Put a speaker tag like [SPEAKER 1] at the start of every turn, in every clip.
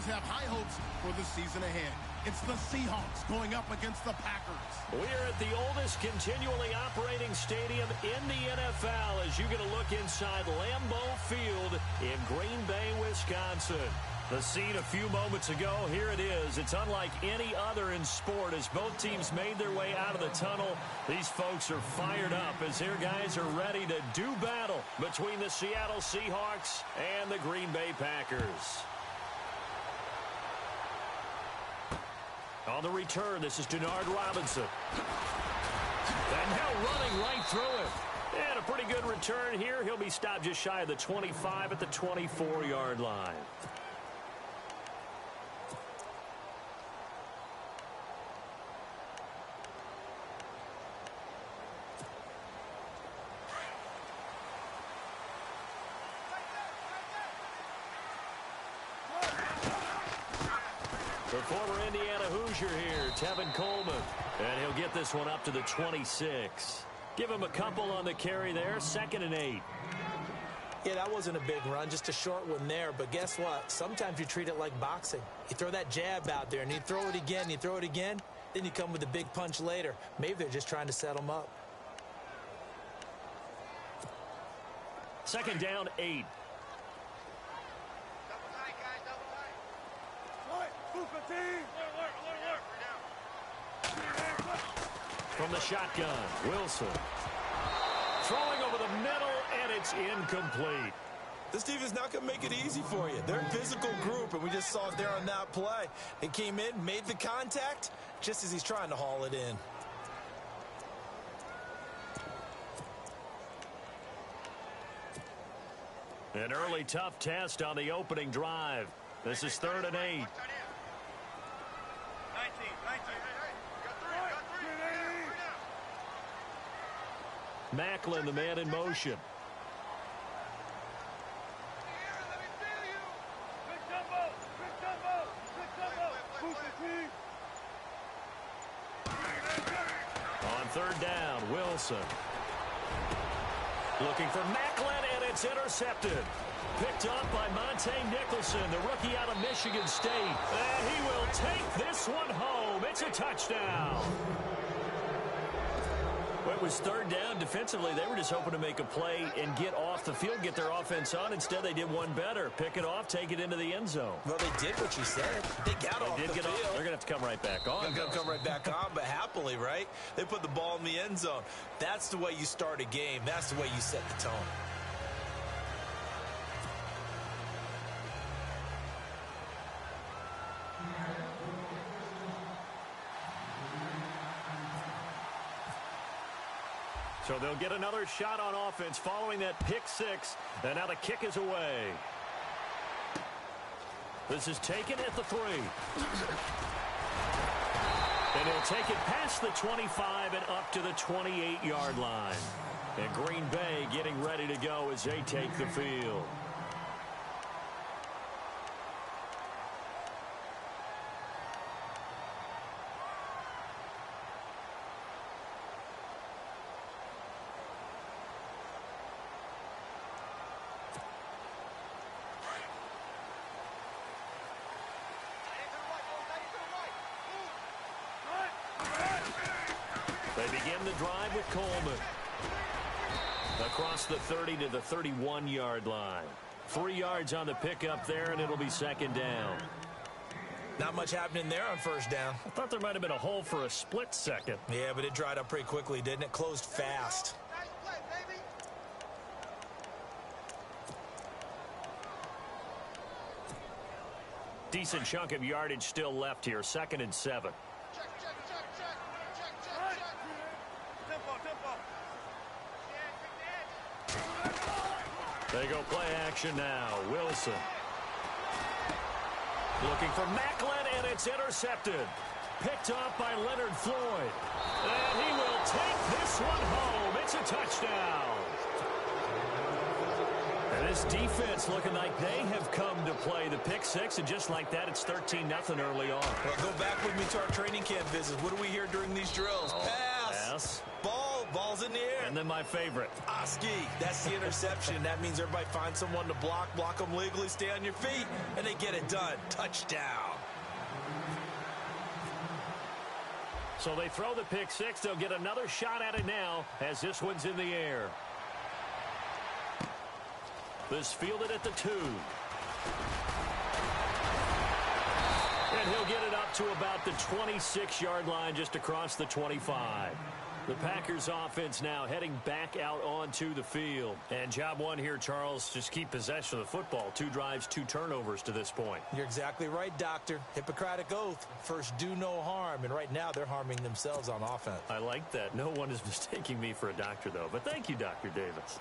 [SPEAKER 1] fans have high hopes for the season ahead. It's the Seahawks going up against the Packers.
[SPEAKER 2] We're at the oldest continually operating stadium in the NFL as you get a look inside Lambeau Field in Green Bay, Wisconsin. The scene a few moments ago, here it is. It's unlike any other in sport as both teams made their way out of the tunnel. These folks are fired up as their guys are ready to do battle between the Seattle Seahawks and the Green Bay Packers. On the return, this is Denard Robinson. And now running right through it. And a pretty good return here. He'll be stopped just shy of the 25 at the 24-yard line. The former Indiana Hoosier here, Tevin Coleman. And he'll get this one up to the 26. Give him a couple on the carry there, 2nd and 8.
[SPEAKER 3] Yeah, that wasn't a big run, just a short one there. But guess what? Sometimes you treat it like boxing. You throw that jab out there, and you throw it again, you throw it again, then you come with a big punch later. Maybe they're just trying to set them up.
[SPEAKER 2] 2nd down, 8. From the shotgun, Wilson. Throwing over the middle, and it's incomplete.
[SPEAKER 4] This defense not going to make it easy for you. They're a physical group, and we just saw it there on that play. They came in, made the contact, just as he's trying to haul it in.
[SPEAKER 2] An early tough test on the opening drive. This is 3rd and 8. Macklin, the man in motion. On 3rd down, Wilson. Looking for Macklin, and it's intercepted. Picked up by Monte Nicholson, the rookie out of Michigan State. And he will take this one home. It's a touchdown. Well, it was 3rd down. Defensively, they were just hoping to make a play and get off the field, get their offense on. Instead, they did one better. Pick it off, take it into the end zone.
[SPEAKER 3] Well, they did what you said. They got off the field.
[SPEAKER 2] They're going to have to come right back on.
[SPEAKER 4] They're going to come right back on, but happily, right? They put the ball in the end zone. That's the way you start a game. That's the way you set the tone.
[SPEAKER 2] So they'll get another shot on offense following that pick 6. And now the kick is away. This is taken at the 3. And he'll take it past the 25 and up to the 28-yard line. And Green Bay getting ready to go as they take the field. They begin the drive with Coleman. Across the 30 to the 31-yard line. 3 yards on the pickup there, and it'll be 2nd down.
[SPEAKER 3] Not much happening there on 1st down.
[SPEAKER 2] I thought there might have been a hole for a split second.
[SPEAKER 3] Yeah, but it dried up pretty quickly, didn't it? Closed fast.
[SPEAKER 2] Decent chunk of yardage still left here. 2nd and 7. They go play action now. Wilson. Looking for Macklin, and it's intercepted. Picked off by Leonard Floyd. And he will take this one home. It's a touchdown. And this defense looking like they have come to play the pick 6, and just like that, it's 13-0 early on.
[SPEAKER 4] Well, go back with me to our training camp visits. What do we hear during these drills? Pass.
[SPEAKER 2] Pass.
[SPEAKER 4] Ball Ball's in the air.
[SPEAKER 2] And then my favorite.
[SPEAKER 4] Oski, that's the interception. That means everybody finds someone to block them legally, stay on your feet, and they get it done. Touchdown.
[SPEAKER 2] So they throw the pick six. They'll get another shot at it now as this one's in the air. This fielded at the 2. And he'll get it up to about the 26-yard line just across the 25. The Packers offense now heading back out onto the field. And job one here, Charles, just keep possession of the football. 2 drives, 2 turnovers to this point.
[SPEAKER 3] You're exactly right, Doctor. Hippocratic oath. First, do no harm. And right now, they're harming themselves on offense.
[SPEAKER 2] I like that. No one is mistaking me for a doctor, though. But thank you, Dr. Davis.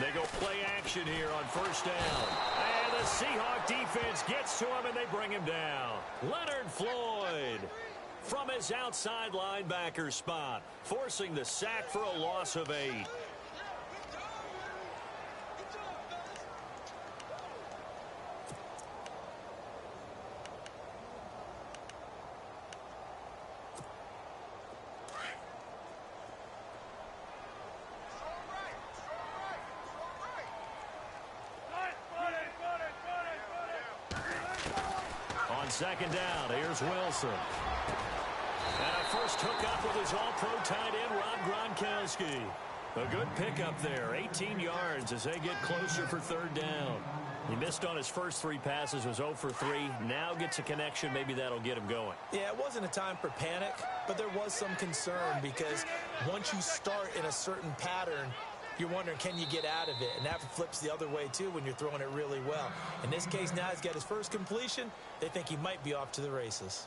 [SPEAKER 2] They go play action here on first down. And the Seahawk defense gets to him, and they bring him down. Leonard Floyd from his outside linebacker spot, forcing the sack for a loss of 8. Second down, here's Wilson. And a first hookup with his all-pro tight end, Rob Gronkowski. A good pickup there, 18 yards as they get closer for third down. He missed on his first 3 passes, was 0 for 3. Now gets a connection, maybe that'll get him going.
[SPEAKER 3] Yeah, it wasn't a time for panic, but there was some concern because once you start in a certain pattern, you're wondering, can you get out of it? And that flips the other way, too, when you're throwing it really well. In this case, now he's got his first completion. They think he might be off to the races.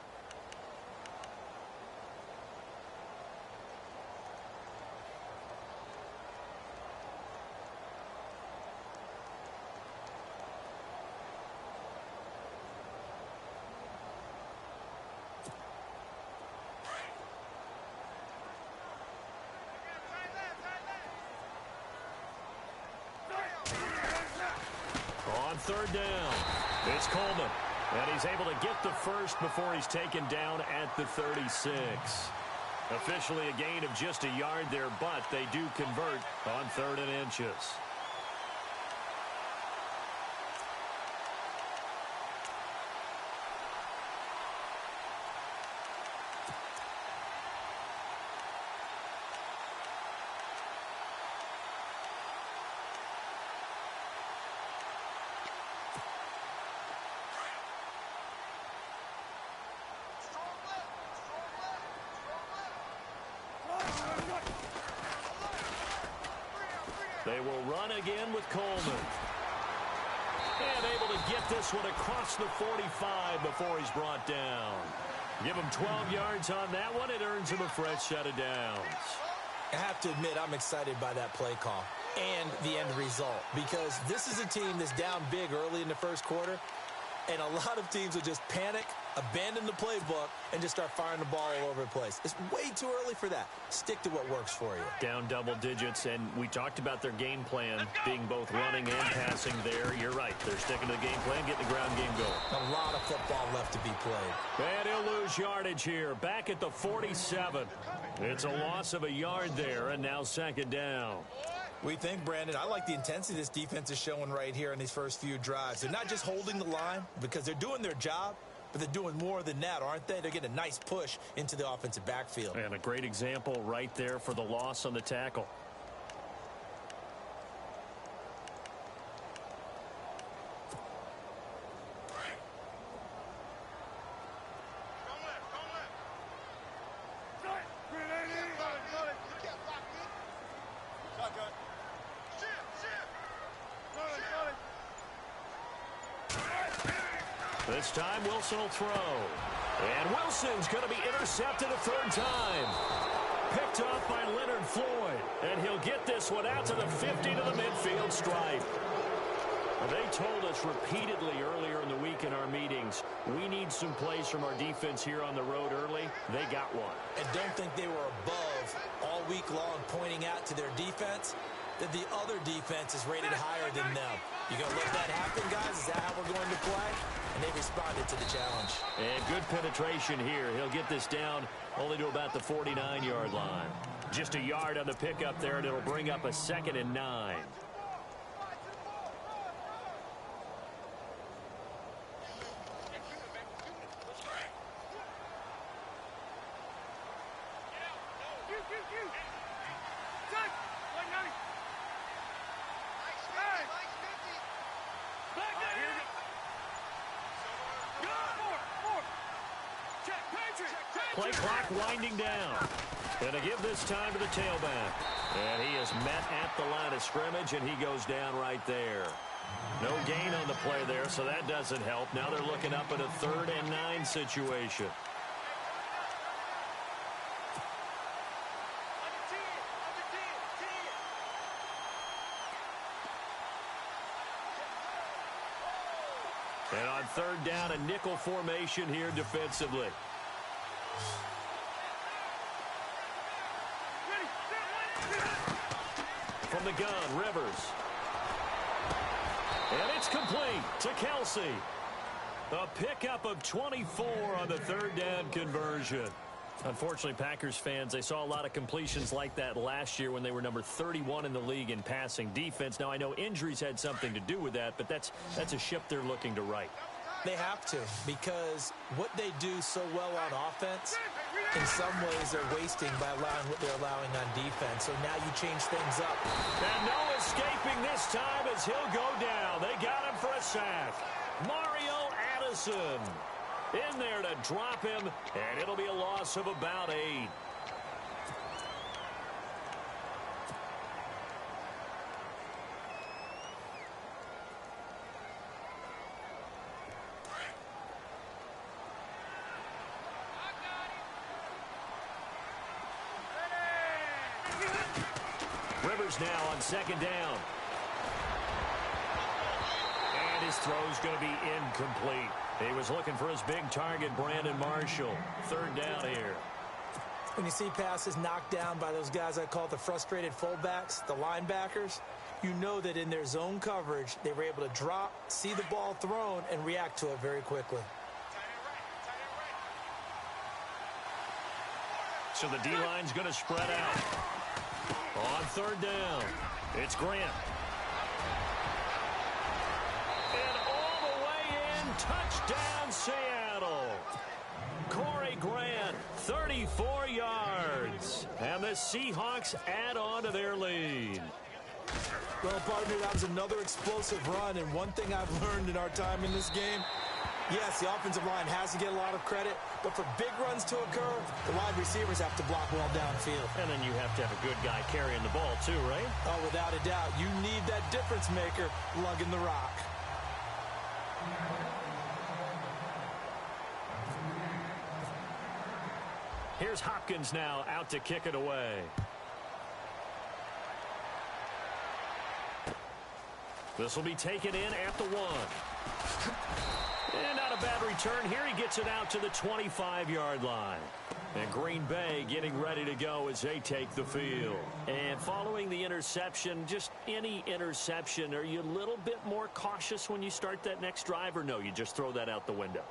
[SPEAKER 2] On third down, it's Coleman. And he's able to get the first before he's taken down at the 36. Officially a gain of just a yard there, but they do convert on 3rd and inches. They will run again with Coleman. And able to get this one across the 45 before he's brought down. Give him 12 yards on that one. It earns him a fresh set of downs.
[SPEAKER 3] I have to admit, I'm excited by that play call and the end result because this is a team that's down big early in the first quarter, and a lot of teams will just panic, abandon the playbook, and just start firing the ball all over the place. It's way too early for that. Stick to what works for you.
[SPEAKER 2] Down double digits, and we talked about their game plan being both running and passing there. You're right. They're sticking to the game plan, getting the ground game going.
[SPEAKER 3] A lot of football left to be played.
[SPEAKER 2] And he'll lose yardage here. Back at the 47. It's a loss of a yard there, and now second down.
[SPEAKER 3] We think, Brandon, I like the intensity this defense is showing right here in these first few drives. They're not just holding the line because they're doing their job, but they're doing more than that, aren't they? They're getting a nice push into the offensive backfield.
[SPEAKER 2] And a great example right there for the loss on the tackle. This time, Wilson will throw. And Wilson's going to be intercepted a third time. Picked off by Leonard Floyd. And he'll get this one out to the 50 to the midfield stripe. They told us repeatedly earlier in the week in our meetings, we need some plays from our defense here on the road early. They got one.
[SPEAKER 3] And don't think they were above all week long pointing out to their defense. that the other defense is rated higher than them. You going to let that happen, guys? Is that how we're going to play? And they responded to the challenge.
[SPEAKER 2] And good penetration here. He'll get this down only to about the 49-yard line. Just a yard on the pickup there, and it'll bring up a 2nd and 9. Play clock winding down. Going to give this time to the tailback. And he is met at the line of scrimmage, and he goes down right there. No gain on the play there, so that doesn't help. Now they're looking up at a 3rd and 9 situation. And on 3rd down, a nickel formation here defensively. From the gun, Rivers. And it's complete to Kelsey. A pickup of 24 on the 3rd down conversion. Unfortunately, Packers fans, they saw a lot of completions like that last year when they were number 31 in the league in passing defense. Now, I know injuries had something to do with that, but that's a ship they're looking to right.
[SPEAKER 3] They have to, because what they do so well on offense, in some ways they're wasting by allowing what they're allowing on defense. So now you change things up.
[SPEAKER 2] And no escaping this time as he'll go down. They got him for a sack. Mario Addison in there to drop him, and it'll be a loss of about 8. Rivers now on 2nd down. And his throw's going to be incomplete. He was looking for his big target, Brandon Marshall. 3rd down here.
[SPEAKER 3] When you see passes knocked down by those guys I call the frustrated fullbacks, the linebackers, you know that in their zone coverage, they were able to drop, see the ball thrown, and react to it very quickly.
[SPEAKER 2] So the D-line's going to spread out. On 3rd down, it's Grant. And all the way in, touchdown Seattle. Corey Grant, 34 yards. And the Seahawks add on to their lead.
[SPEAKER 3] Well, partner, that was another explosive run, and one thing I've learned in our time in this game, yes, the offensive line has to get a lot of credit, but for big runs to occur, the wide receivers have to block well downfield.
[SPEAKER 2] And then you have to have a good guy carrying the ball too, right?
[SPEAKER 3] Oh, without a doubt. You need that difference maker lugging the rock.
[SPEAKER 2] Here's Hopkins now out to kick it away. This will be taken in at the 1. And not a bad return. Here he gets it out to the 25-yard line. And Green Bay getting ready to go as they take the field. And following the interception, just any interception, are you a little bit more cautious when you start that next drive, or no, you just throw that out the window?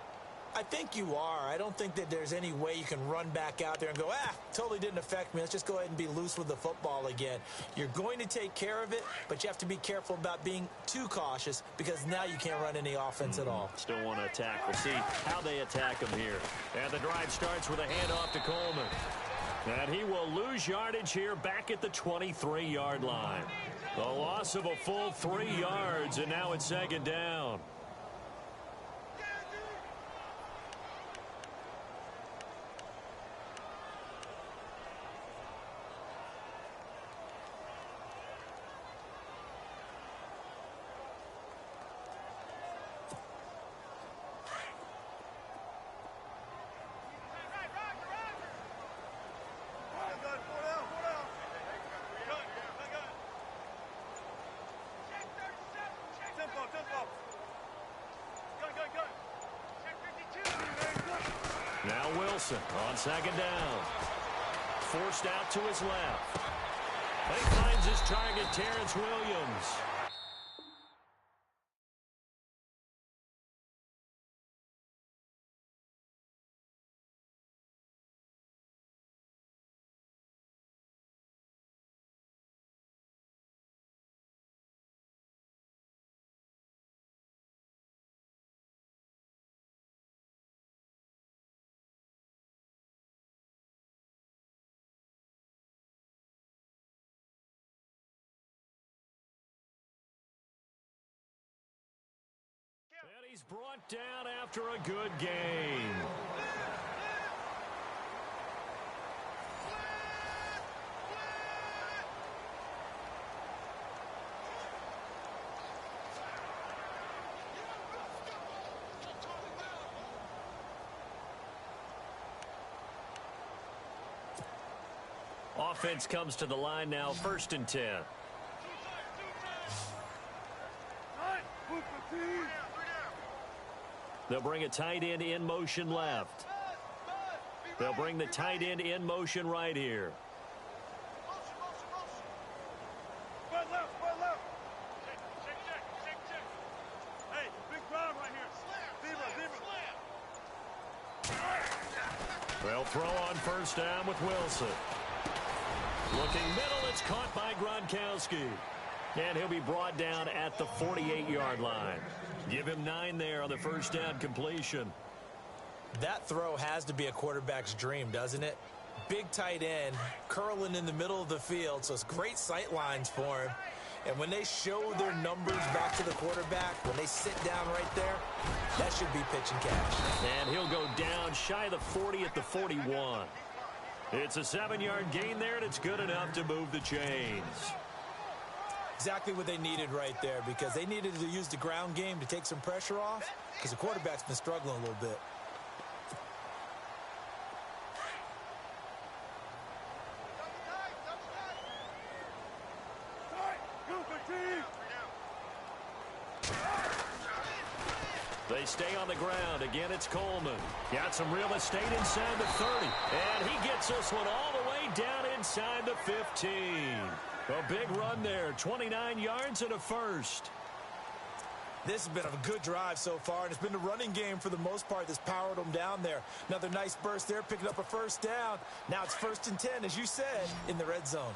[SPEAKER 3] I think you are. I don't think that there's any way you can run back out there and go, totally didn't affect me. Let's just go ahead and be loose with the football again. You're going to take care of it, but you have to be careful about being too cautious because now you can't run any offense at all.
[SPEAKER 2] Still want to attack. We'll see how they attack him here. And the drive starts with a handoff to Coleman. And he will lose yardage here back at the 23-yard line. The loss of a full 3 yards, and now it's 2nd down. Now Wilson on 2nd down. Forced out to his left. He finds his target, Terrence Williams. And he's brought down after a good game. Offense comes to the line now, 1st and 10. They'll bring a tight end in motion left. They'll bring the tight end in motion right here.
[SPEAKER 5] Hey, big crowd right here.
[SPEAKER 2] They'll throw on 1st down with Wilson. Looking middle, it's caught by Gronkowski. And he'll be brought down at the 48-yard line. Give him 9 there on the 1st down completion.
[SPEAKER 3] That throw has to be a quarterback's dream, doesn't it? Big tight end, curling in the middle of the field, so it's great sight lines for him. And when they show their numbers back to the quarterback, when they sit down right there, that should be pitch and catch.
[SPEAKER 2] And he'll go down shy of the 40 at the 41. It's a 7-yard gain there, and it's good enough to move the chains.
[SPEAKER 3] Exactly what they needed right there, because they needed to use the ground game to take some pressure off, because the quarterback's been struggling a little bit.
[SPEAKER 2] They stay on the ground. Again, it's Coleman. Got some real estate inside the 30. And he gets this one all the way down inside the 15. A big run there. 29 yards and a first.
[SPEAKER 3] This has been a good drive so far, and it's been the running game for the most part that's powered them down there. Another nice burst there, picking up a 1st down. Now it's 1st and 10, as you said, in the red zone.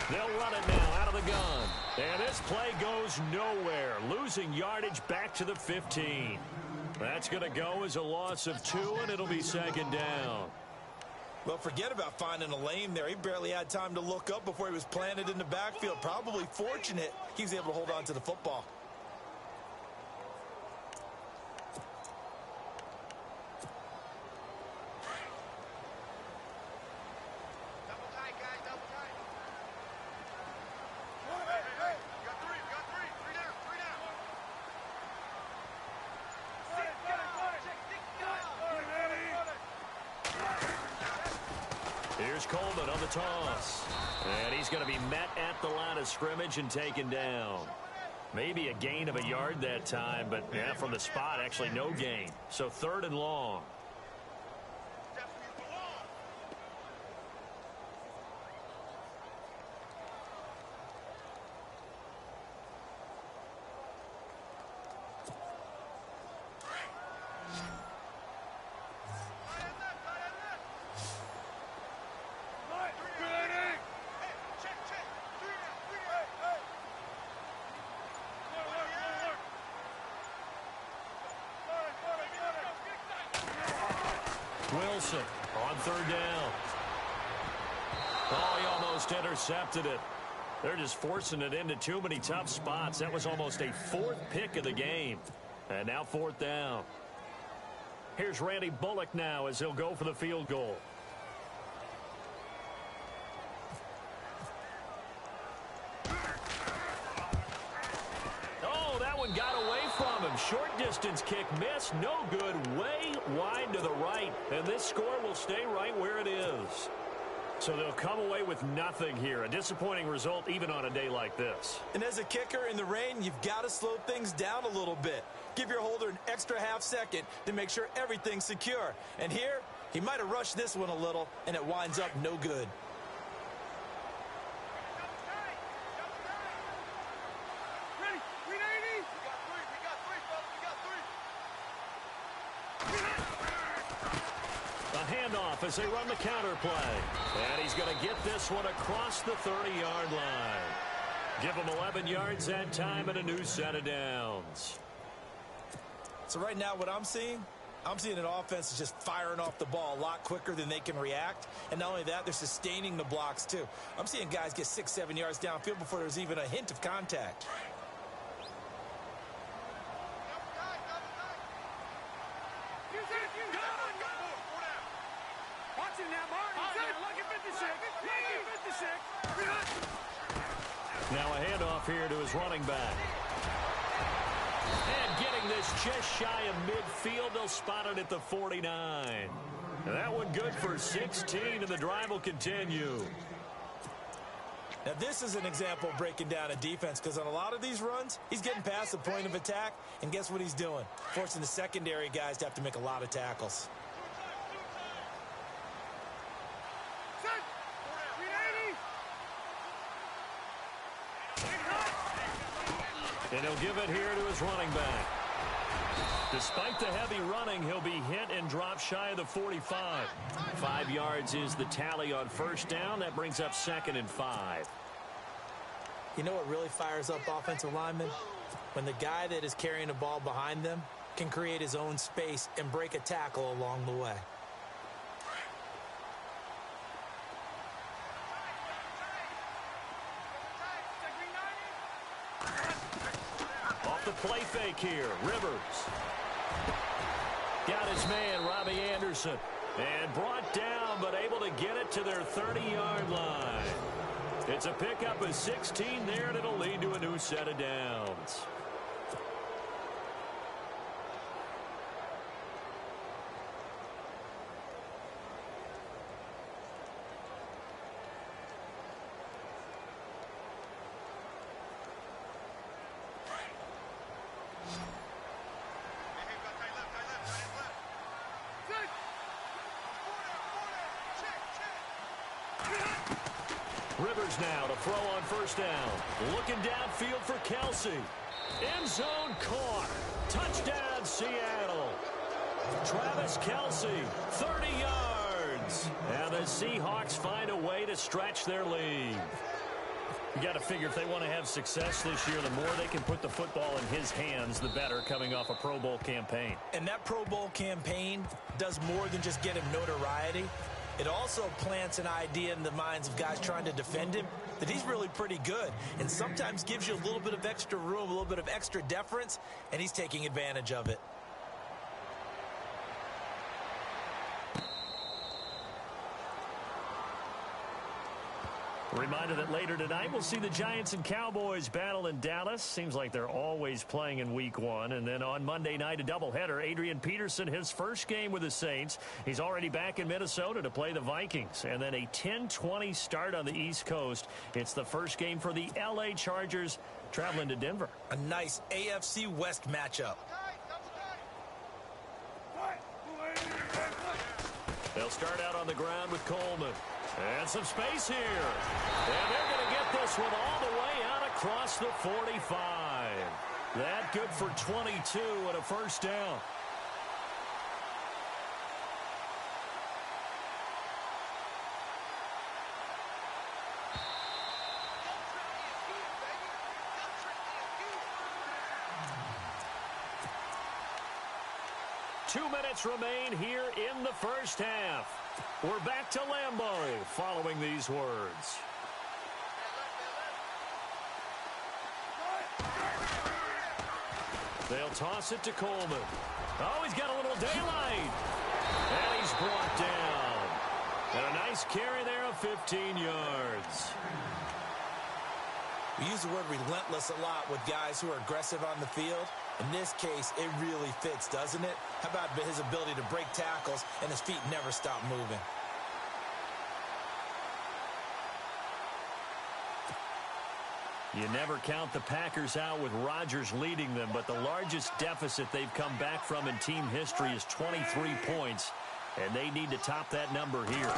[SPEAKER 2] They'll run it now out of the gun. And this play goes nowhere. Losing yardage back to the 15. That's going to go as a loss of 2, and it'll be 2nd down.
[SPEAKER 3] Well, forget about finding a lane there. He barely had time to look up before he was planted in the backfield. Probably fortunate he was able to hold on to the football.
[SPEAKER 2] Here's Coleman on the toss. And he's going to be met at the line of scrimmage and taken down. Maybe a gain of a yard that time, but yeah, from the spot, actually no gain. So 3rd and long. Wilson on 3rd down. Oh, he almost intercepted it. They're just forcing it into too many tough spots. That was almost a 4th pick of the game. And now 4th down. Here's Randy Bullock now as he'll go for the field goal. Oh, that one got away from him. Short distance kick missed. No good. Way wide to the right. And this score will stay right where it is. So they'll come away with nothing here. A disappointing result even on a day like this.
[SPEAKER 4] And as a kicker in the rain, you've got to slow things down a little bit. Give your holder an extra half second to make sure everything's secure. And here, he might have rushed this one a little, and it winds up no good.
[SPEAKER 5] Ready? 380? We got three, fellas. We got three.
[SPEAKER 2] A handoff as they run the counter play. And he's going to get this one across the 30-yard line. Give him 11 yards that time and a new set of downs.
[SPEAKER 4] So right now what I'm seeing an offense is just firing off the ball a lot quicker than they can react. And not only that, they're sustaining the blocks too. I'm seeing guys get 6-7 yards downfield before there's even a hint of contact.
[SPEAKER 2] Now a handoff here to his running back. And getting this just shy of midfield, they'll spot it at the 49. And that one good for 16, and the drive will continue.
[SPEAKER 4] Now this is an example of breaking down a defense, because on a lot of these runs, he's getting past the point of attack, and guess what he's doing? Forcing the secondary guys to have to make a lot of tackles.
[SPEAKER 2] And he'll give it here to his running back. Despite the heavy running, he'll be hit and drop shy of the 45. 5 yards is the tally on first down. That brings up 2nd and 5.
[SPEAKER 3] You know what really fires up offensive linemen? When the guy that is carrying the ball behind them can create his own space and break a tackle along the way.
[SPEAKER 2] Play fake here. Rivers. Got his man, Robbie Anderson. And brought down, but able to get it to their 30-yard line. It's a pickup of 16 there, and it'll lead to a new set of downs. Rivers now to throw on first down. Looking downfield for Kelsey. End zone caught. Touchdown, Seattle. Travis Kelsey, 30 yards. And the Seahawks find a way to stretch their lead. You got to figure if they want to have success this year, the more they can put the football in his hands, the better, coming off a Pro Bowl campaign.
[SPEAKER 4] And that Pro Bowl campaign does more than just get him notoriety. It also plants an idea in the minds of guys trying to defend him that he's really pretty good, and sometimes gives you a little bit of extra room, a little bit of extra deference, and he's taking advantage of it.
[SPEAKER 2] Reminder that later tonight we'll see the Giants and Cowboys battle in Dallas. Seems like they're always playing in week 1. And then on Monday night, a doubleheader. Adrian Peterson, his first game with the Saints. He's already back in Minnesota to play the Vikings. And then a 10:20 start on the East Coast. It's the first game for the L.A. Chargers traveling to Denver.
[SPEAKER 4] A nice AFC West matchup.
[SPEAKER 2] They'll start out on the ground with Coleman. And some space here. And they're going to get this one all the way out across the 45. That good for 22 and a first down. Two minutes remain here in the first half. We're back to Lambeau following these words. They'll toss it to Coleman. Oh, he's got a little daylight. And he's brought down. And a nice carry there of 15 yards.
[SPEAKER 4] We use the word relentless a lot with guys who are aggressive on the field. In this case, it really fits, doesn't it? How about his ability to break tackles and his feet never stop moving?
[SPEAKER 2] You never count the Packers out with Rodgers leading them, but the largest deficit they've come back from in team history is 23 points, and they need to top that number here.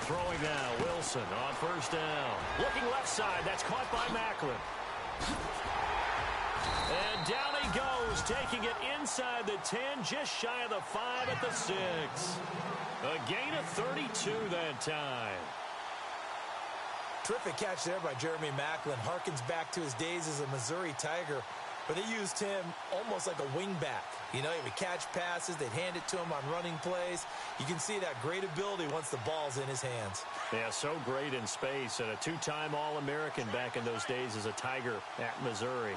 [SPEAKER 2] Throwing now, Wilson on first down. Looking left side, that's caught by Macklin. And down he goes, taking it inside the 10, just shy of the 5 at the 6. A gain of 32 that time.
[SPEAKER 3] Terrific catch there by Jeremy Macklin. Harkens back to his days as a Missouri Tiger, but they used him almost like a wingback. You know, he would catch passes, they'd hand it to him on running plays. You can see that great ability once the ball's in his hands.
[SPEAKER 2] Yeah, so great in space, and a two-time All-American back in those days as a Tiger at Missouri.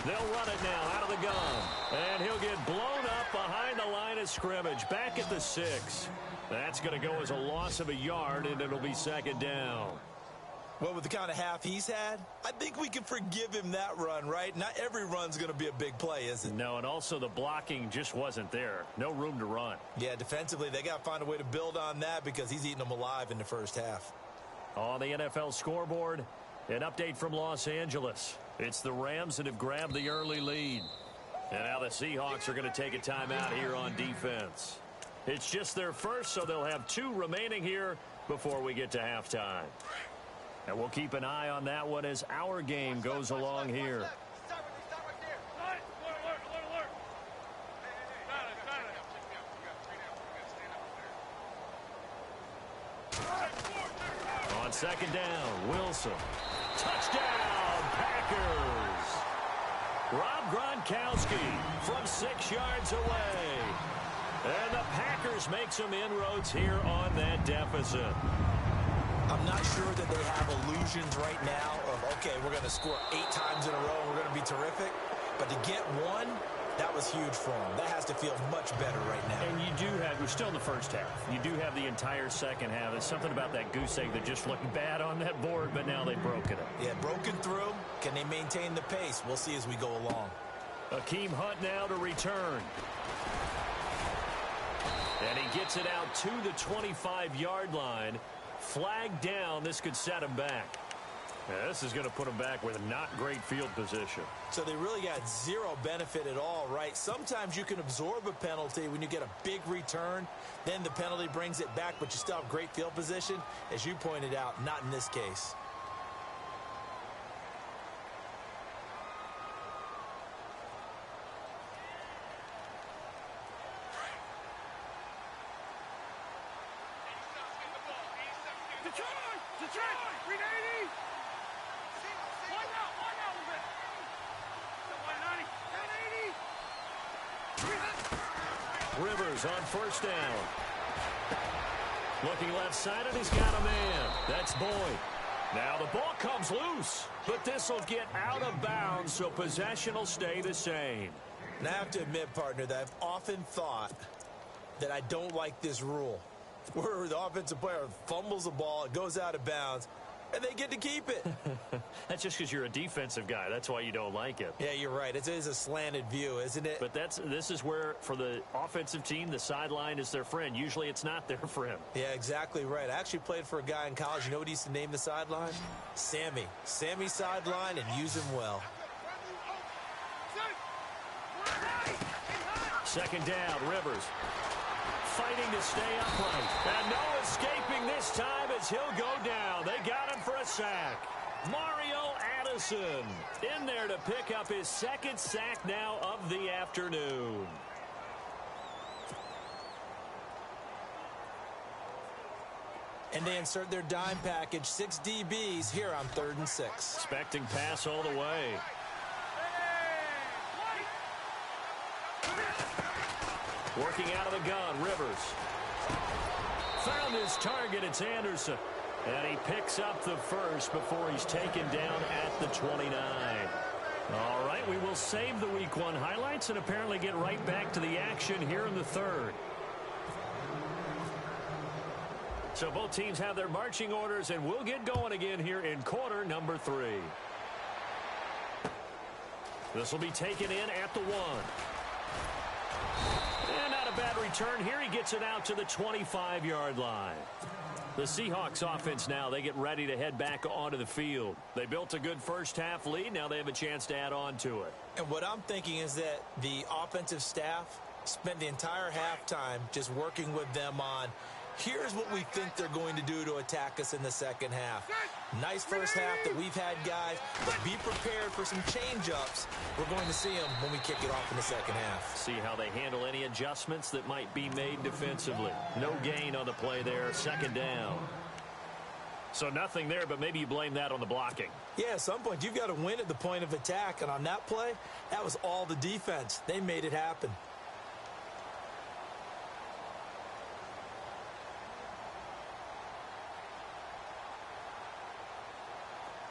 [SPEAKER 2] They'll run it now out of the gun. And he'll get blown up behind the line of scrimmage. Back at the 6. That's going to go as a loss of a yard, and it'll be second down.
[SPEAKER 3] Well, with the kind of half he's had, I think we can forgive him that run, right? Not every run's going to be a big play, is it?
[SPEAKER 2] No, and also the blocking just wasn't there. No room to run.
[SPEAKER 3] Yeah, defensively, they got to find a way to build on that because he's eating them alive in the first half.
[SPEAKER 2] On the NFL scoreboard, an update from Los Angeles. It's the Rams that have grabbed the early lead. And now the Seahawks are going to take a timeout here on defense. It's just their first, so they'll have 2 remaining here before we get to halftime. And we'll keep an eye on that one as our game goes along here. On second down, Wilson. Touchdown, Packers! Rob Gronkowski from 6 yards away. And the Packers make some inroads here on that deficit.
[SPEAKER 3] I'm not sure that they have illusions right now of, okay, we're going to score 8 times in a row and we're going to be terrific. But to get one, that was huge for them. That has to feel much better right now.
[SPEAKER 2] And you do have, we're still in the first half. You do have the entire second half. There's something about that goose egg that just looked bad on that board, but now they've broken it.
[SPEAKER 3] Yeah, broken through. Can they maintain the pace? We'll see as we go along.
[SPEAKER 2] Akeem Hunt now to return. And he gets it out to the 25-yard line. Flag down. This could set him back. Yeah, this is going to put him back with not great field position.
[SPEAKER 3] So they really got zero benefit at all, right? Sometimes you can absorb a penalty when you get a big return. Then the penalty brings it back, but you still have great field position. As you pointed out, not in this case.
[SPEAKER 2] Rivers on first down. Looking left-sided, he's got a man. That's Boyd. Now the ball comes loose, but this will get out of bounds, so possession will stay the same.
[SPEAKER 3] And I have to admit, partner, that I've often thought that I don't like this rule, where the offensive player fumbles the ball, it goes out of bounds, and they get to keep it.
[SPEAKER 2] That's just because you're a defensive guy. That's why you don't like it.
[SPEAKER 3] Yeah, you're right. It is a slanted view, isn't it?
[SPEAKER 2] But this is where, for the offensive team, the sideline is their friend. Usually it's not their friend.
[SPEAKER 3] Yeah, exactly right. I actually played for a guy in college. You know what he used to name the sideline? Sammy. Sammy sideline, and use him well.
[SPEAKER 2] Second down, Rivers. Fighting to stay upright. And no escaping this time as he'll go down. They got him for a sack. Mario Addison in there to pick up his second sack now of the afternoon.
[SPEAKER 3] And they insert their dime package, 6 DBs here on 3rd and 6.
[SPEAKER 2] Expecting pass all the way. Working out of the gun, Rivers. Found his target, it's Anderson. And he picks up the first before he's taken down at the 29. All right, we will save the Week 1 highlights and apparently get right back to the action here in the 3rd. So both teams have their marching orders, and we'll get going again here in quarter number 3. This will be taken in at the 1. And out of bad return here. He gets it out to the 25-yard line. The Seahawks offense now, they get ready to head back onto the field. They built a good first-half lead. Now they have a chance to add on to it.
[SPEAKER 3] And what I'm thinking is that the offensive staff spent the entire halftime just working with them on, here's what we think they're going to do to attack us in the second half. Nice first half that we've had, guys, but be prepared for some change-ups. We're going to see them when we kick it off in the second half.
[SPEAKER 2] See how they handle any adjustments that might be made defensively. No gain on the play there, second down. So nothing there, but maybe you blame that on the blocking.
[SPEAKER 3] Yeah, at some point, you've got to win at the point of attack, and on that play, that was all the defense. They made it happen.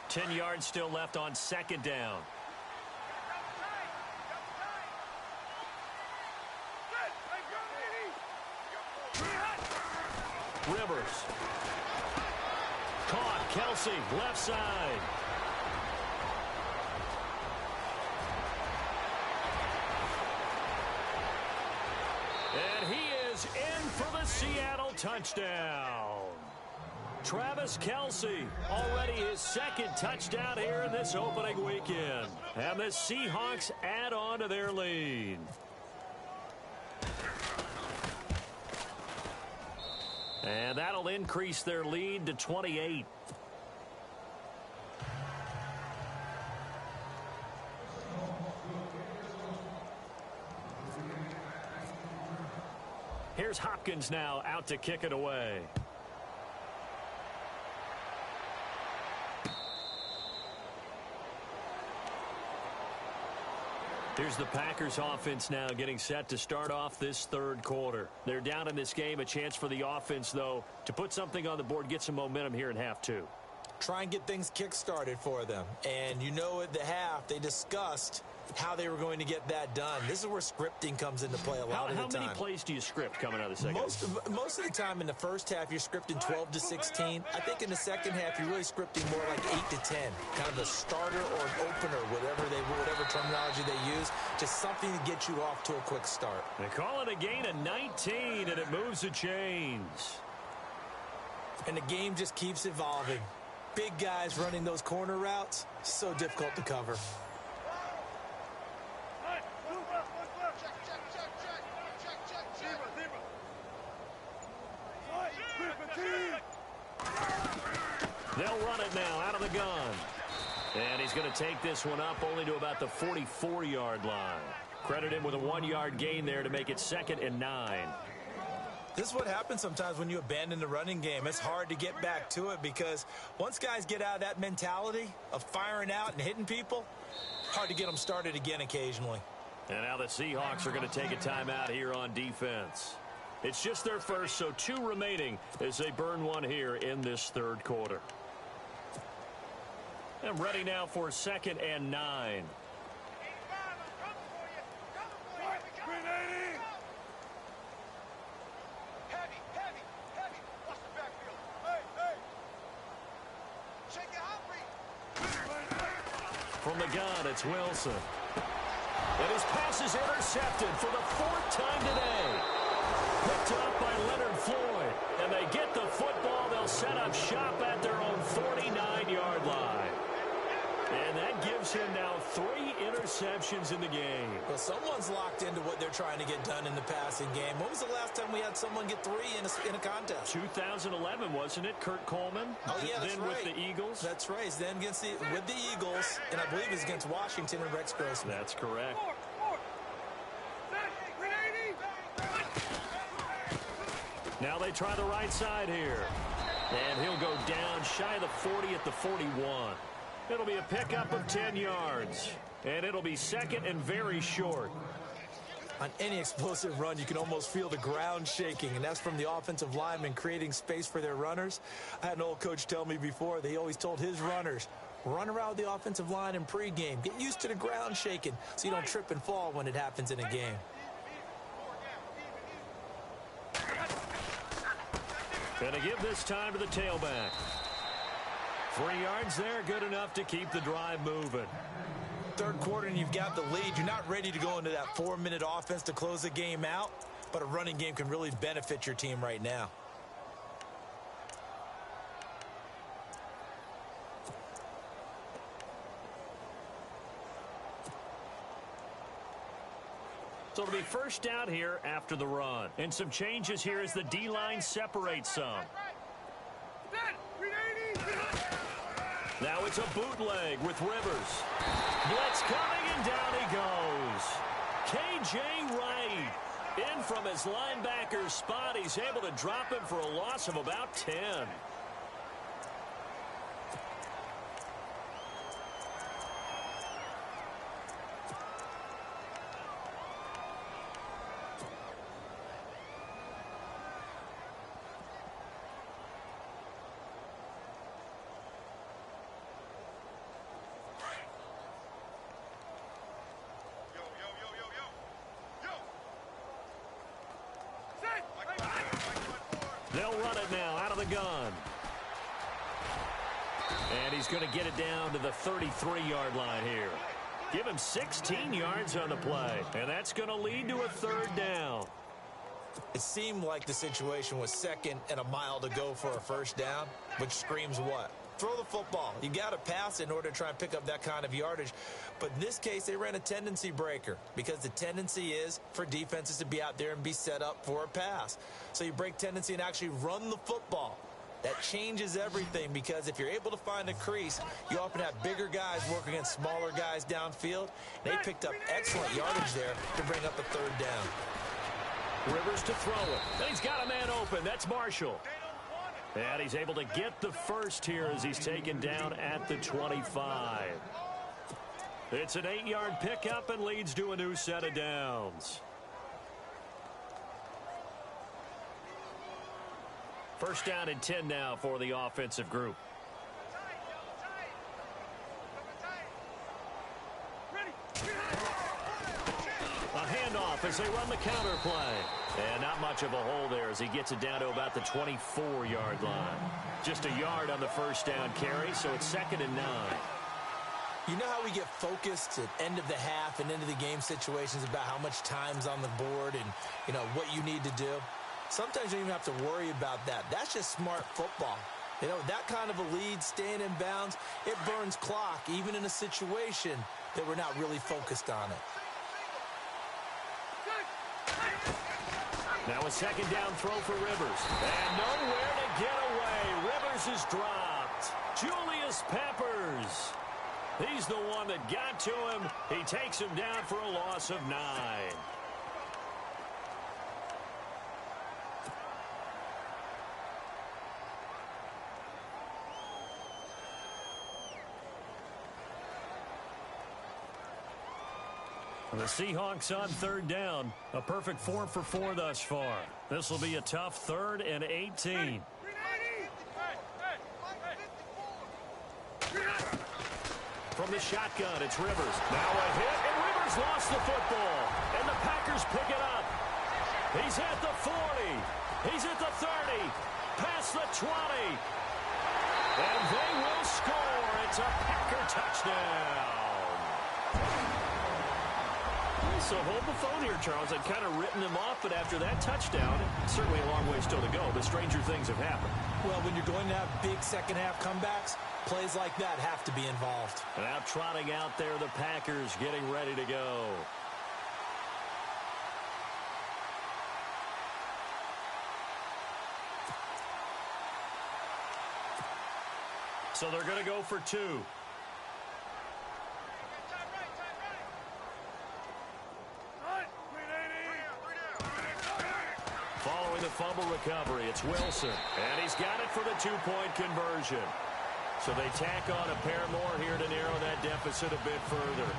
[SPEAKER 2] 10 yards still left on second down. Rivers. Caught. Kelsey, left side. And he is in for the Seattle touchdown. Travis Kelsey, already his second touchdown here in this opening weekend. And the Seahawks add on to their lead. And that'll increase their lead to 28. Here's Hopkins now out to kick it away. Here's the Packers offense now getting set to start off this third quarter. They're down in this game. A chance for the offense, though, to put something on the board, get some momentum here in half two.
[SPEAKER 3] Try and get things kick-started for them. And you know at the half, they discussed how they were going to get that done. This is where scripting comes into play a lot of the time.
[SPEAKER 2] How many plays do you script coming out of the second half?
[SPEAKER 3] Most of the time in the first half, you're scripting 12 to 16. I think in the second half, you're really scripting more like 8 to 10. Kind of a starter or an opener, whatever terminology they use. Just something to get you off to a quick start.
[SPEAKER 2] They call it a gain of 19, and it moves the chains.
[SPEAKER 3] And the game just keeps evolving. Big guys running those corner routes, so difficult to cover.
[SPEAKER 2] They'll run it now out of the gun. And he's going to take this one up only to about the 44-yard line. Credit him with a 1-yard gain there to make it 2nd and 9.
[SPEAKER 3] This is what happens sometimes when you abandon the running game. It's hard to get back to it because once guys get out of that mentality of firing out and hitting people, hard to get them started again occasionally.
[SPEAKER 2] And now the Seahawks are going to take a timeout here on defense. It's just their first, so 2 remaining as they burn one here in this third quarter. And ready now for 2nd and 9. From the gun, it's Wilson. And his pass is intercepted for the 4th time today. Picked up by Leonard Floyd. And they get the football. They'll set up shop at their own 49-yard line. And that gives him now 3 interceptions in the game.
[SPEAKER 3] Well, someone's locked into what they're trying to get done in the passing game. When was the last time we had someone get 3 in a contest?
[SPEAKER 2] 2011, wasn't it? Kurt Coleman.
[SPEAKER 3] Oh, yeah, that's
[SPEAKER 2] then
[SPEAKER 3] right.
[SPEAKER 2] with the Eagles.
[SPEAKER 3] That's right. Then with the Eagles, and I believe it's against Washington and Rex Grossman.
[SPEAKER 2] That's correct. Now they try the right side here. And he'll go down shy of the 40 at the 41. It'll be a pickup of 10 yards. And it'll be 2nd and very short.
[SPEAKER 3] On any explosive run, you can almost feel the ground shaking, and that's from the offensive linemen creating space for their runners. I had an old coach tell me before, they always told his runners, run around the offensive line in pregame. Get used to the ground shaking so you don't trip and fall when it happens in a game.
[SPEAKER 2] Gonna give this time to the tailback. 3 yards there, good enough to keep the drive moving.
[SPEAKER 3] Third quarter and you've got the lead. You're not ready to go into that 4-minute offense to close the game out.
[SPEAKER 4] but a running game can really benefit your team right now.
[SPEAKER 2] So it'll be first down here after the run. And some changes here as the D-line separates some. Now it's a bootleg with Rivers. Blitz coming, and down he goes. K.J. Wright in from his linebacker spot. He's able to drop him for a loss of about 10. They'll run it now out of the gun. And he's going to get it down to the 33-yard line here. Give him 16 yards on the play. And that's going to lead to a third down.
[SPEAKER 4] It seemed like the situation was second and a mile to go for a first down, which screams what? Throw the football. You got to pass in order to try and pick up that kind of yardage. But in this case, they ran a tendency breaker because the tendency is for defenses to be out there and be set up for a pass. So you break tendency and actually run the football. That changes everything because if you're able to find a crease, you often have bigger guys work against smaller guys downfield. They picked up excellent yardage there to bring up a third down.
[SPEAKER 2] Rivers to throw it. And he's got a man open. That's Marshall. And he's able to get the first here as he's taken down at the 25. It's an 8-yard pickup and leads to a new set of downs. First down and 10 now for the offensive group. A handoff as they run the counter play. And not much of a hole there as he gets it down to about the 24-yard line. Just a yard on the first down carry, so it's 2nd and 9.
[SPEAKER 4] You know how we get focused at end of the half and end of the game situations about how much time's on the board and, you know, what you need to do? Sometimes you don't even have to worry about that. That's just smart football. You know, that kind of a lead, staying in bounds, it burns clock, even in a situation that we're not really focused on it.
[SPEAKER 2] Now a second down throw for Rivers. And nowhere to get away. Rivers is dropped. Julius Peppers. He's the one that got to him. He takes him down for a loss of 9. The Seahawks on third down. A perfect 4 for 4 thus far. This will be a tough 3rd and 18. From the shotgun, it's Rivers. Now a hit, and Rivers lost the football. And the Packers pick it up. He's at the 40. He's at the 30. Past the 20. And they will score. It's a Packer touchdown. So hold the phone here, Charles. I'd kind of written him off, but after that touchdown, certainly a long way still to go, but stranger things have happened.
[SPEAKER 4] Well, when you're going to have big second-half comebacks, plays like that have to be involved.
[SPEAKER 2] Now trotting out there, the Packers getting ready to go. So they're going to go for 2. Following the fumble recovery, it's Wilson. And he's got it for the 2-point conversion. So they tack on a pair more here to narrow that deficit a bit further.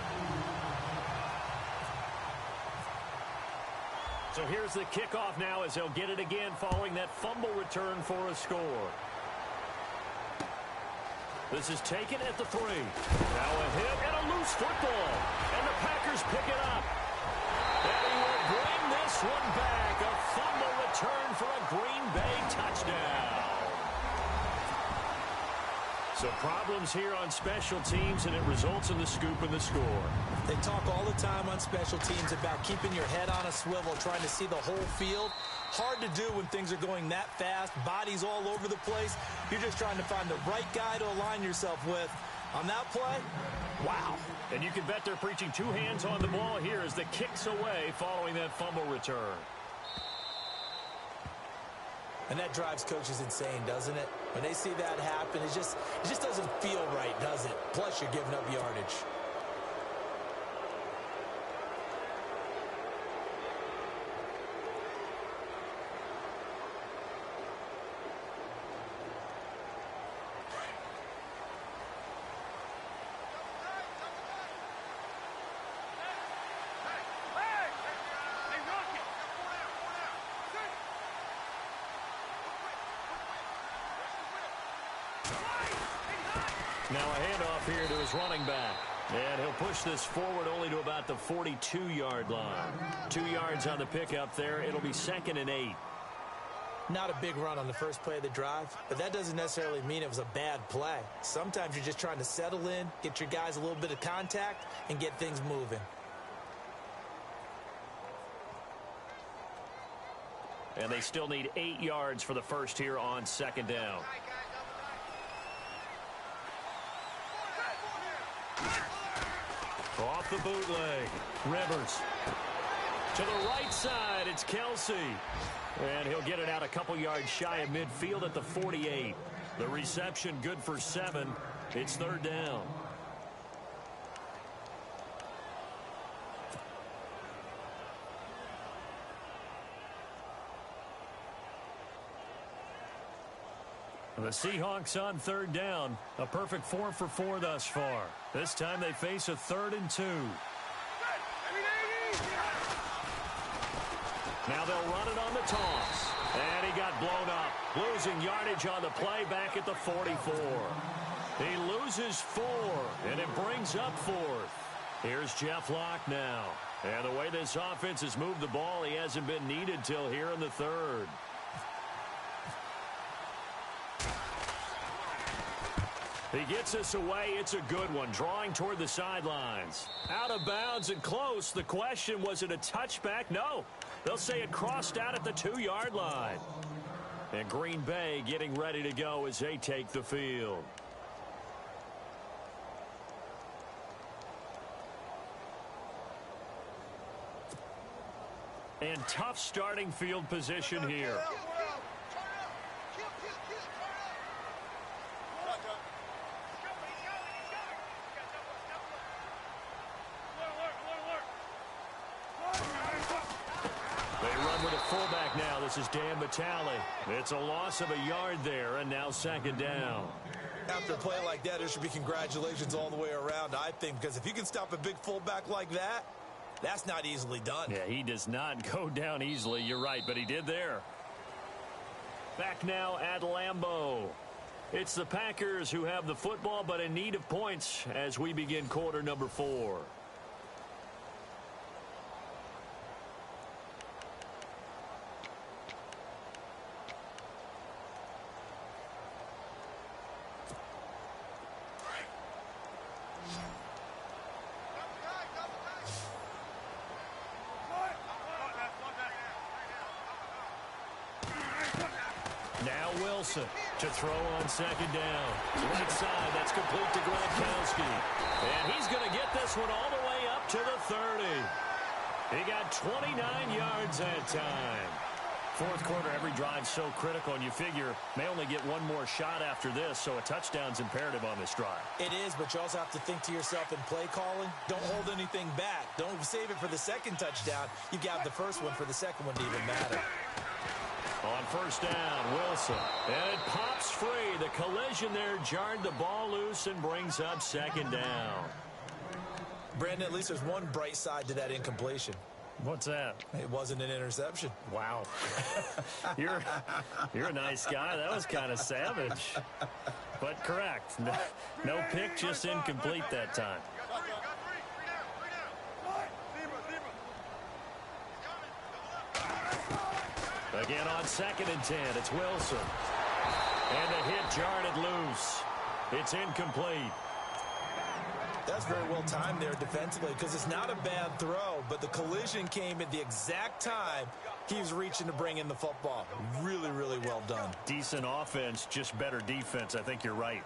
[SPEAKER 2] So here's the kickoff now as they'll get it again following that fumble return for a score. This is taken at the 3. Now a hit and a loose football. And the Packers pick it up. And he will bring this one back. A fumble return for a Green Bay touchdown. So problems here on special teams, and it results in the scoop and the score.
[SPEAKER 3] They talk all the time on special teams about keeping your head on a swivel, trying to see the whole field. Hard to do when things are going that fast, bodies all over the place. You're just trying to find the right guy to align yourself with. On that play, wow.
[SPEAKER 2] And you can bet they're preaching two hands on the ball here as the kick's away following that fumble return.
[SPEAKER 3] And that drives coaches insane, doesn't it? When they see that happen, it just doesn't feel right, does it? Plus, you're giving up yardage.
[SPEAKER 2] Now a handoff here to his running back. And he'll push this forward only to about the 42-yard line. 2 yards on the pickup there. It'll be 2nd and 8.
[SPEAKER 3] Not a big run on the first play of the drive, but that doesn't necessarily mean it was a bad play. Sometimes you're just trying to settle in, get your guys a little bit of contact, and get things moving.
[SPEAKER 2] And they still need 8 yards for the first here on 2nd down. Off the bootleg, Rivers. To the right side, it's Kelsey. And he'll get it out a couple yards shy of midfield at the 48. The reception good for 7. It's 3rd down. The Seahawks on 3rd down. A perfect 4 for 4 thus far. This time they face a 3rd and 2. Now they'll run it on the toss. And he got blown up. Losing yardage on the play back at the 44. He loses 4, and it brings up 4th. Here's Jeff Locke now. And the way this offense has moved the ball, he hasn't been needed till here in the 3rd. He gets us away. It's a good one. Drawing toward the sidelines. Out of bounds and close. The question, was it a touchback? No. They'll say it crossed out at the 2-yard line. And Green Bay getting ready to go as they take the field. And tough starting field position here. Fullback now. This is Dan Vitale. It's a loss of a yard there, and now 2nd down.
[SPEAKER 3] After a play like that, there should be congratulations all the way around, I think, because if you can stop a big fullback like that, that's not easily done.
[SPEAKER 2] Yeah, he does not go down easily. You're right, but he did there. Back now at Lambeau. It's the Packers who have the football, but in need of points as we begin quarter number 4. Now Wilson to throw on 2nd down. Right side, that's complete to Gronkowski. And he's going to get this one all the way up to the 30. He got 29 yards that time. 4th quarter, every drive's so critical, and you figure may only get one more shot after this, so a touchdown's imperative on this drive.
[SPEAKER 3] It is, but you also have to think to yourself in play calling, don't hold anything back. Don't save it for the 2nd touchdown. You got the first one for the 2nd one to even matter.
[SPEAKER 2] On 1st down, Wilson. And it pops free. The collision there jarred the ball loose and brings up 2nd down.
[SPEAKER 3] Brandon, at least there's one bright side to that incompletion.
[SPEAKER 2] What's that?
[SPEAKER 3] It wasn't an interception.
[SPEAKER 2] Wow. You're a nice guy. That was kind of savage. But correct. No pick, just incomplete that time. Again on 2nd and 10, it's Wilson. And the hit jarred it loose. It's incomplete.
[SPEAKER 3] That's very well timed there defensively because it's not a bad throw, but the collision came at the exact time he was reaching to bring in the football. Really, really well done.
[SPEAKER 2] Decent offense, just better defense. I think you're right.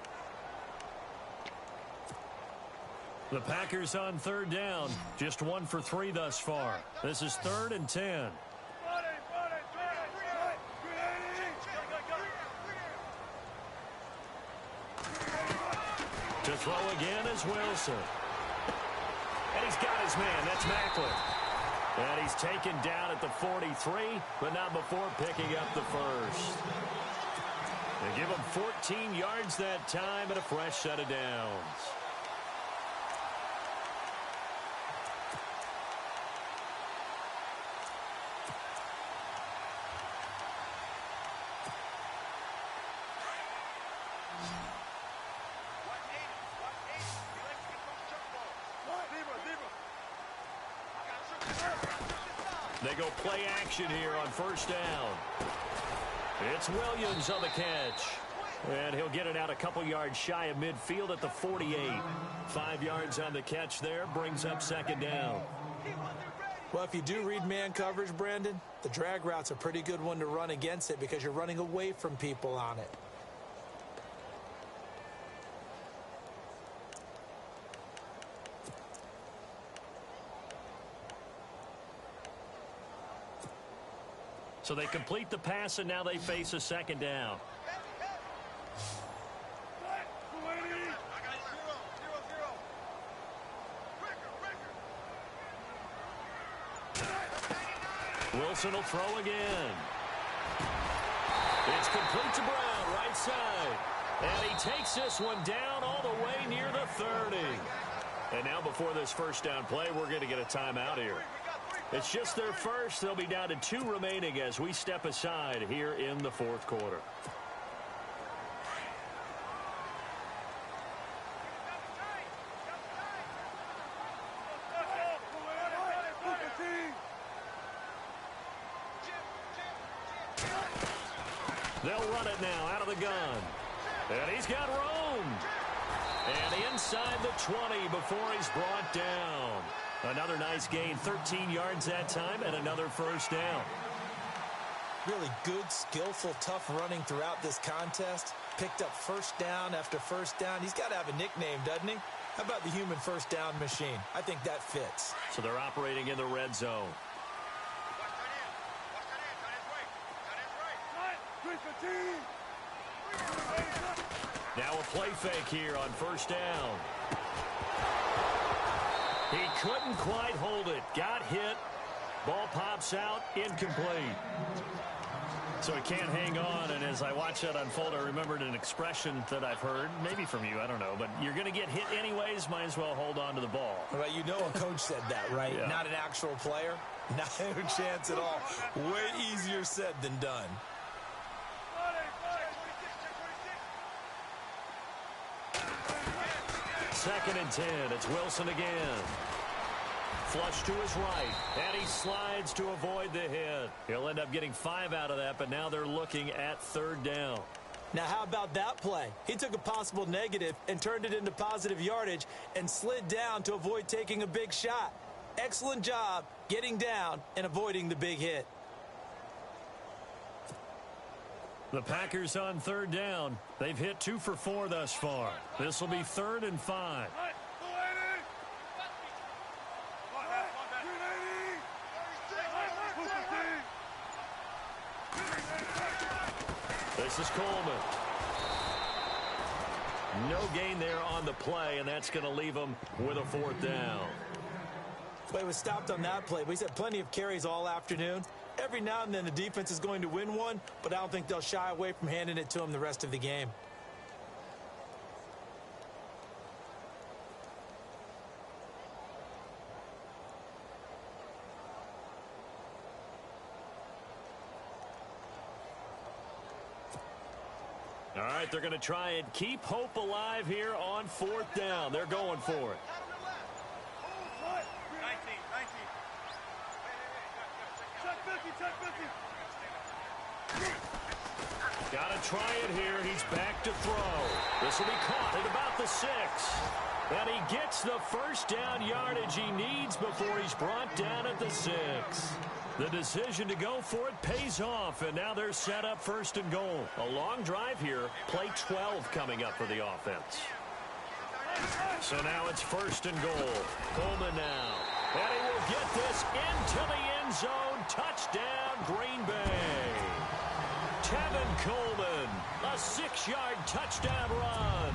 [SPEAKER 2] The Packers on third down. Just 1 for 3 thus far. This is 3rd and 10. To throw again is Wilson. And he's got his man. That's Macklin. And he's taken down at the 43, but not before picking up the first. They give him 14 yards that time and a fresh set of downs. They go play action here on first down. It's Williams on the catch. And he'll get it out a couple yards shy of midfield at the 48. 5 yards on the catch there, brings up second down.
[SPEAKER 3] Well, if you do read man coverage, Brandon, the drag route's a pretty good one to run against it because you're running away from people on it.
[SPEAKER 2] So they complete the pass, and now they face a second down. Wilson will throw again. It's complete to Brown, right side. And he takes this one down all the way near the 30. And now before this first down play, we're going to get a timeout here. It's just their first. They'll be down to 2 remaining as we step aside here in the fourth quarter. They'll run it now out of the gun. And he's got room. And inside the 20 before he's brought down. Another nice gain, 13 yards that time, and another first down.
[SPEAKER 3] Really good, skillful, tough running throughout this contest. Picked up first down after first down. He's got to have a nickname, doesn't he? How about the human first down machine? I think that fits.
[SPEAKER 2] So they're operating in the red zone. Now a play fake here on first down. He couldn't quite hold it. Got hit. Ball pops out. Incomplete. So he can't hang on. And as I watch that unfold, I remembered an expression that I've heard, maybe from you, I don't know. But you're going to get hit anyways. Might as well hold on to the ball.
[SPEAKER 3] Well, you know a coach said that, right?
[SPEAKER 2] Yeah.
[SPEAKER 3] Not an actual player. Not a chance at all. Way easier said than done.
[SPEAKER 2] Second and 10. It's Wilson again. Flush to his right. And he slides to avoid the hit. He'll end up getting 5 out of that, but now they're looking at third down.
[SPEAKER 3] Now, how about that play? He took a possible negative and turned it into positive yardage and slid down to avoid taking a big shot. Excellent job getting down and avoiding the big hit.
[SPEAKER 2] The Packers on third down. They've hit 2 for 4 thus far. This will be 3rd and 5. This is Coleman. No gain there on the play, and that's going to leave them with a 4th down.
[SPEAKER 3] Well, he was stopped on that play, but he's had plenty of carries all afternoon. Every now and then the defense is going to win one, but I don't think they'll shy away from handing it to him the rest of the game.
[SPEAKER 2] All right, they're going to try and keep hope alive here on 4th down. They're going for it. Got to try it here. He's back to throw. This will be caught at about the 6. And he gets the first down yardage he needs before he's brought down at the 6. The decision to go for it pays off, and now they're set up 1st and goal. A long drive here. Play 12 coming up for the offense. So now it's 1st and goal. Coleman now. And he will get this into the end zone. Touchdown, Green Bay. Tevin Coleman, a 6-yard touchdown run.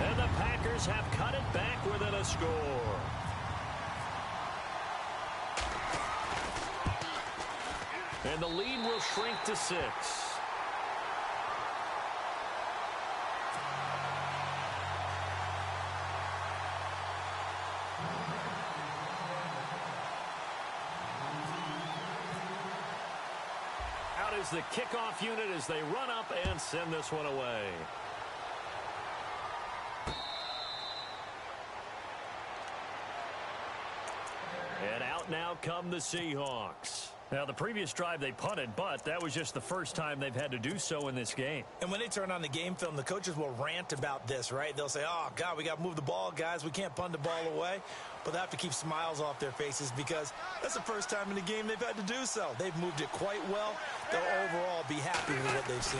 [SPEAKER 2] And the Packers have cut it back within a score. And the lead will shrink to 6. Out is the kickoff unit as they run up and send this one away. And out now come the Seahawks. Now, the previous drive they punted, but that was just the first time they've had to do so in this game.
[SPEAKER 3] And when they turn on the game film, the coaches will rant about this, right? They'll say, oh, God, we got to move the ball, guys. We can't punt the ball away. But they have to keep smiles off their faces because that's the first time in the game they've had to do so. They've moved it quite well. They'll overall be happy with what they've seen.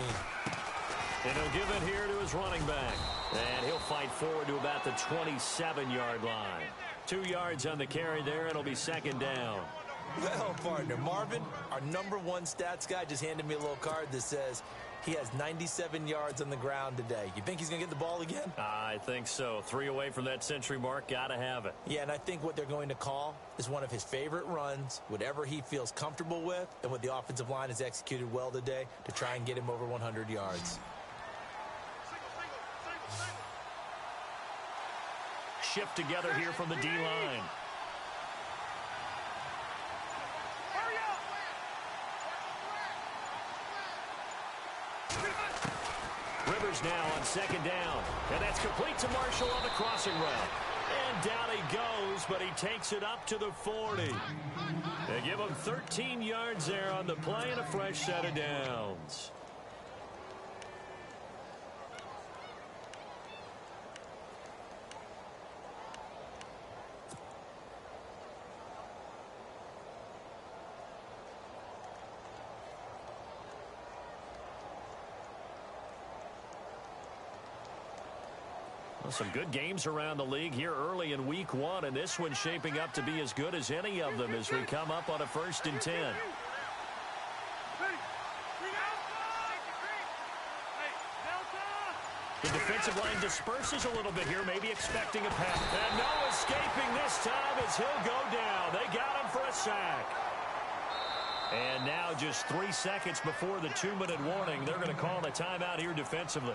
[SPEAKER 2] And he'll give it here to his running back. And he'll fight forward to about the 27-yard line. 2 yards on the carry there. It'll be 2nd down.
[SPEAKER 3] Well, partner, Marvin, our #1 stats guy, just handed me a little card that says he has 97 yards on the ground today. You think he's going to get the ball again?
[SPEAKER 2] I think so. 3 away from that century mark. Got to have it.
[SPEAKER 3] Yeah, and I think what they're going to call is one of his favorite runs, whatever he feels comfortable with, and what the offensive line has executed well today to try and get him over 100 yards.
[SPEAKER 2] Shift together here from the D-line. Rivers now on 2nd down. And that's complete to Marshall on the crossing route. And down he goes, but he takes it up to the 40. They give him 13 yards there on the play and a fresh set of downs. Some good games around the league here early in week 1, and this one's shaping up to be as good as any of them as we come up on a 1st and 10. The defensive line disperses a little bit here, maybe expecting a pass. And no escaping this time as he'll go down. They got him for a sack. And now just 3 seconds before the 2-minute warning, they're going to call a timeout here defensively.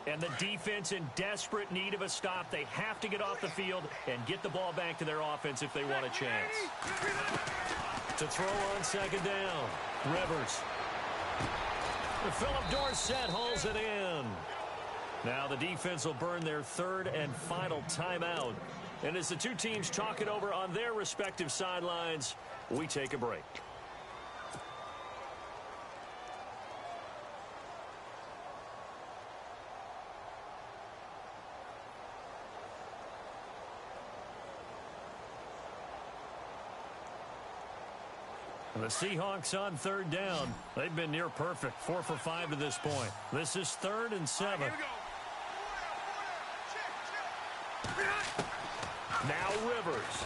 [SPEAKER 2] And the defense in desperate need of a stop. They have to get off the field and get the ball back to their offense if they want a chance. To throw on 2nd down. Rivers. Philip Dorsett hauls it in. Now the defense will burn their 3rd and final timeout. And as the two teams talk it over on their respective sidelines, we take a break. The Seahawks on 3rd down. They've been near perfect. 4 for 5 to this point. This is 3rd and 7. Now Rivers.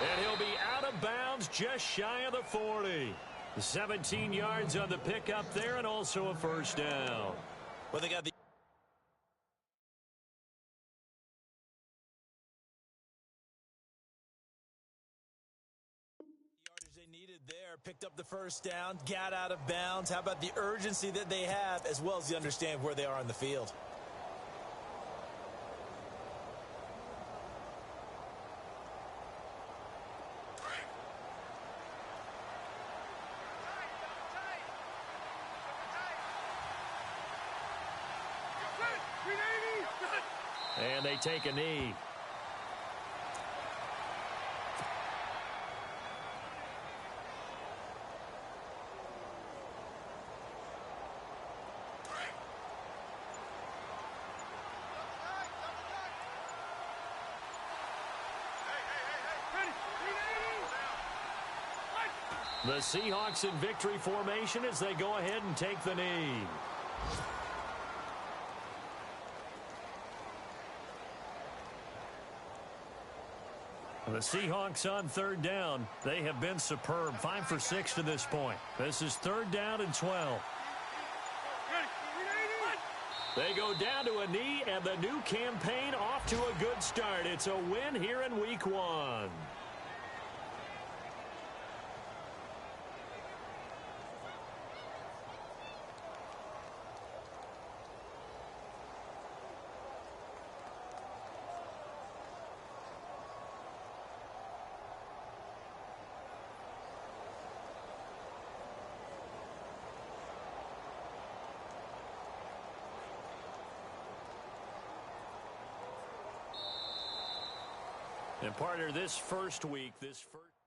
[SPEAKER 2] And he'll be out of bounds just shy of the 40. 17 yards on the pickup there and also a 1st down.
[SPEAKER 3] Well, they got the there, picked up the 1st down, got out of bounds. How about the urgency that they have as well as you understand where they are on the field?
[SPEAKER 5] 390.
[SPEAKER 2] And they take a knee. The Seahawks in victory formation as they go ahead and take the knee. The Seahawks on third down. They have been superb. 5 for 6 to this point. This is third down and 12. They go down to a knee, and the new campaign off to a good start. It's a win here in week 1. And partner, this first week, this first...